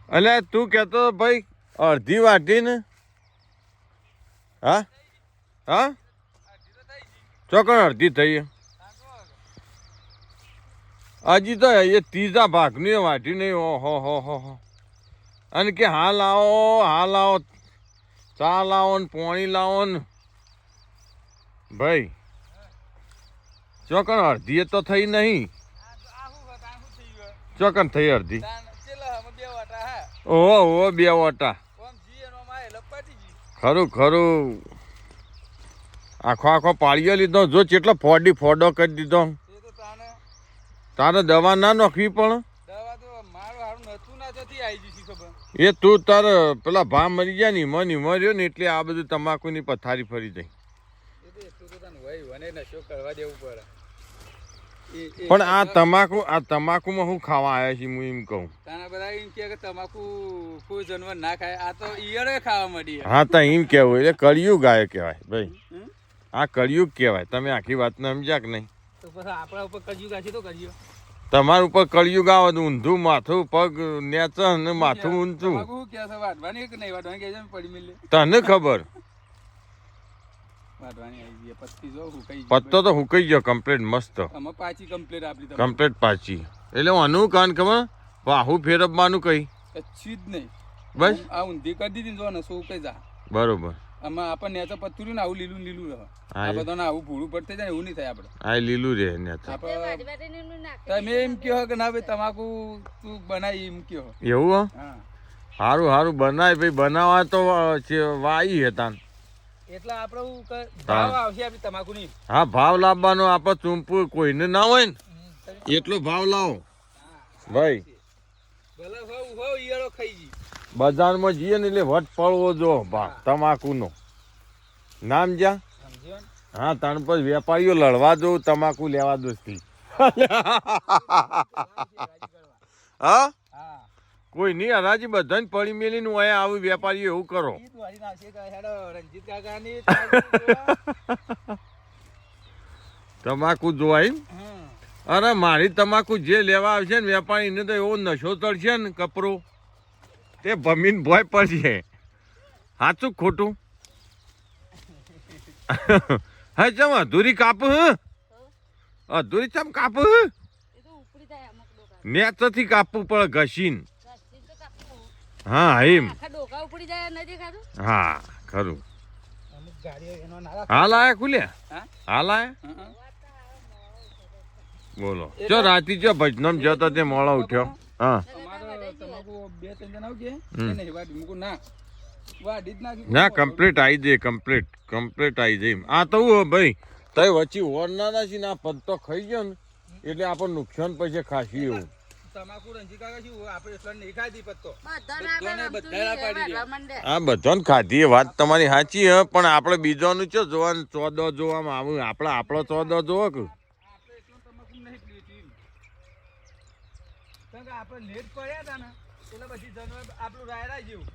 એટલે તું કહેતો ભાઈ અડધી વાટીને હા હા ચોકણ અડધી થઈ હજી તો એ ત્રીજા ભાગની વાટી નહીં ઓહો અને કે હાલ આવો ચા લાવો ને પાણી લાવો ને ભાઈ ચોકણ અડધી તો થઈ નહીં ચોકણ થઈ અડધી ઓહો બે વટા ખરું આખો પાળીઓ લીધો જો કેટલો ફોડો કરી દીધો તારે દવા ના નાખવી પણ એ તું તારે પેલા ભા મરી ગયા ને મની મર્યો ને એટલે આ બધું તમાકુની પથારી ફરી જાય પણ આ તમાકુમાં હું ખાવા આવ્યા છીએ હું એમ કહું તમાકુ કોઈ જનવર ના ખાય આ તો ઈયળે ખાવા મળી હા તો એમ કેવું એટલે કળિયુગ ગાય કહેવાય ભાઈ આ કળિયુગ કહેવાય તમે આખી વાતને સમજ્યા કે નહીં આપણા ઉપર કળિયુગ આછી તો કરીએ તમારા ઉપર કળિયુગ આવે ઊંધું માથું પગ નેચ ને માથું ઊંચું તને ખબર પત્તો તો હુકાઈ ગયો કમ્પ્લીટ મસ્ત કમ્પ્લીટ પાછી એટલે આનું કાન ખબર વાહુ ફેરવવાનું કઈ કચ્છી જ નહીં બસ આ ઊંધી કરી દીધી જો ને શું કઈ જા બરોબર આમાં આપણને નેચો પત્તું ને આવું લીલું રહે આ બધાને આવું ભૂળું પડતે જાય એવું નહીં થાય આપણે આ લીલું રે નેચ તમે એમ કહો કે ના ભાઈ તમાકુ તું બનાવી એમ કહો એવું સારું બનાય ભાઈ બનાવવા તો વાઈ હતા એટલે આપણે ભાવ આવશે આપણી તમાકુની હા ભાવ લાવવાનો આપણે ચૂંપું કોઈને ના હોય ને એટલો ભાવ લાવો ભાઈ બજારમાં જઈએ ને એટલે વટ પડવો જો તમાકુનો નામ જ્યાં હા તણ પર વેપારીઓ લડવા દો તમાકુ લેવા દોસ્તી હા કોઈ નહીં હરાજી બધાને પડી મેલીને હોય આવું વેપારીઓ એવું કરો તમાકુ જોવાય અરે મારી તમાકુ જે લેવા આવશે ને વેપારીને તો એવો નશો ચડશે ને કપરો તે ભમીને ભોય પડશે સાચું ખોટું હા ચમ અધૂરી કાપ અધૂરી ચમ કાપ નેચથી કાપવું પડે ઘસીને હા એમ હા ખરું હાલ આયા ખુલ્યા હાલ આયા બોલો ચો રાતી ચો ભજનમ જતો તે મોડો ઉઠ્યો હા ના કમ્પ્લીટ આવી જાય કમ્પ્લીટ આવી જાય આ તો ભાઈ તઈ વચ્ચે ઓર ના છે ને આ પદ તો ખાઈ ગયો ને એટલે આપણને નુકસાન પછી ખાસી એવું આ બધાને ખાધી એ વાત તમારી સાચી હે પણ આપણે બીજાનું ચો જોવાનું ચોદો જોવામાં આવે આપણો ચોદો જોવો કે આપણે લેટ પડ્યા હતા ને એટલે પછી આપણું રાયરા જેવું